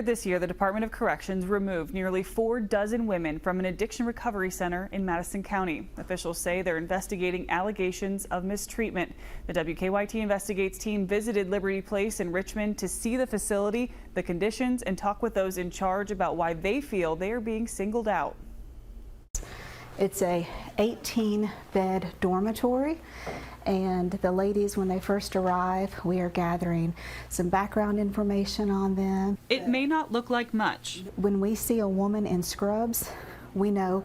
Earlier this year, the Department of Corrections removed nearly 4 dozen women from an addiction recovery center in Madison County. Officials say they're investigating allegations of mistreatment. The WKYT Investigates team visited Liberty Place in Richmond to see the facility, the conditions, and talk with those in charge about why they feel they are being singled out. It's a 18-bed dormitory, and the ladies, when they first arrive, we are gathering some background information on them. It may not look like much. When we see a woman in scrubs, we know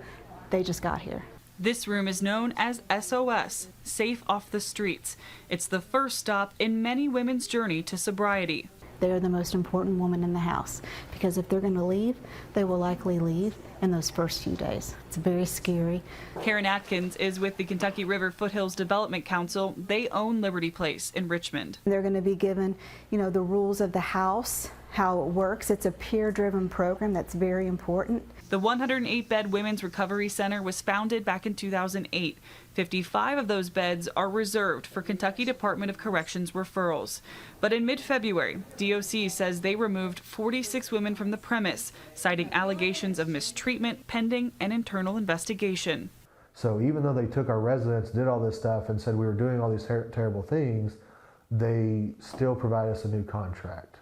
they just got here. This room is known as SOS, Safe Off the Streets. It's the first stop in many women's journey to sobriety. They're the most important woman in the house, because if they're going to leave, they will likely leave in those first few days. It's very scary. Karen Atkins is with the Kentucky River Foothills Development Council. They own Liberty Place in Richmond. They're going to be given, the rules of the house, how it works. It's a peer-driven program that's very important. The 108-bed Women's Recovery Center was founded back in 2008. 55 of those beds are reserved for Kentucky Department of Corrections referrals. But in mid-February, DOC says they removed 46 women from the premise, citing allegations of mistreatment pending an internal investigation. So even though they took our residents, did all this stuff, and said we were doing all these terrible things, they still provide us a new contract.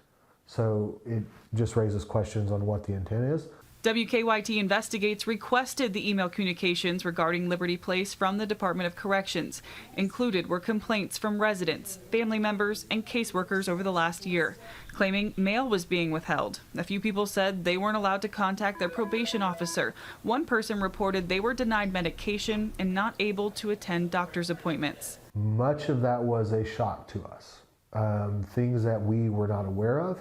So it just raises questions on what the intent is. WKYT Investigates requested the email communications regarding Liberty Place from the Department of Corrections. Included were complaints from residents, family members, and caseworkers over the last year, claiming mail was being withheld. A few people said they weren't allowed to contact their probation officer. One person reported they were denied medication and not able to attend doctor's appointments. Much of that was a shock to us. Things that we were not aware of,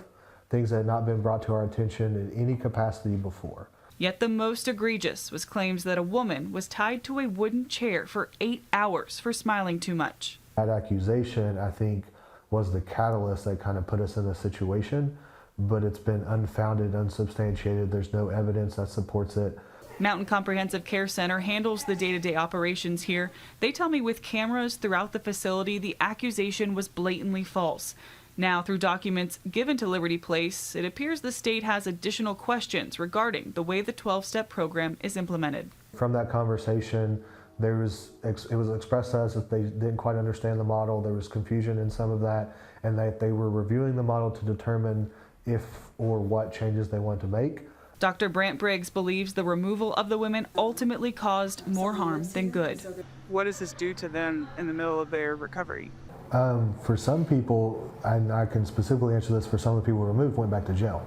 things that had not been brought to our attention in any capacity before. Yet the most egregious was claims that a woman was tied to a wooden chair for 8 hours for smiling too much. That accusation, I think, was the catalyst that kind of put us in this situation, but it's been unfounded, unsubstantiated. There's no evidence that supports it. Mountain Comprehensive Care Center handles the day-to-day operations here. They tell me with cameras throughout the facility, the accusation was blatantly false. Now, through documents given to Liberty Place, it appears the state has additional questions regarding the way the 12-step program is implemented. From that conversation, it was expressed to us that they didn't quite understand the model. There was confusion in some of that, and that they were reviewing the model to determine if or what changes they want to make. Dr. Brant Briggs believes the removal of the women ultimately caused more harm than good. What does this do to them in the middle of their recovery? For some people, and I can specifically answer this, for some of the people removed went back to jail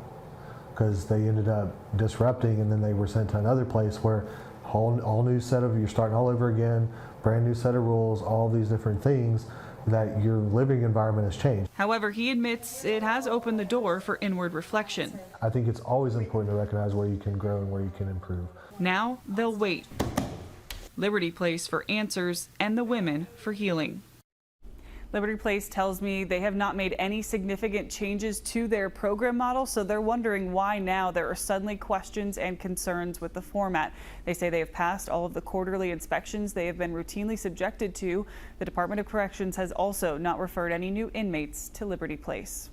because they ended up disrupting, and then they were sent to another place where all new set of, you're starting all over again, brand new set of rules, all these different things, that your living environment has changed. However, he admits it has opened the door for inward reflection. I think it's always important to recognize where you can grow and where you can improve. Now they'll wait. Liberty Place for answers and the women for healing. Liberty Place tells me they have not made any significant changes to their program model, so they're wondering why now there are suddenly questions and concerns with the format. They say they have passed all of the quarterly inspections they have been routinely subjected to. The Department of Corrections has also not referred any new inmates to Liberty Place.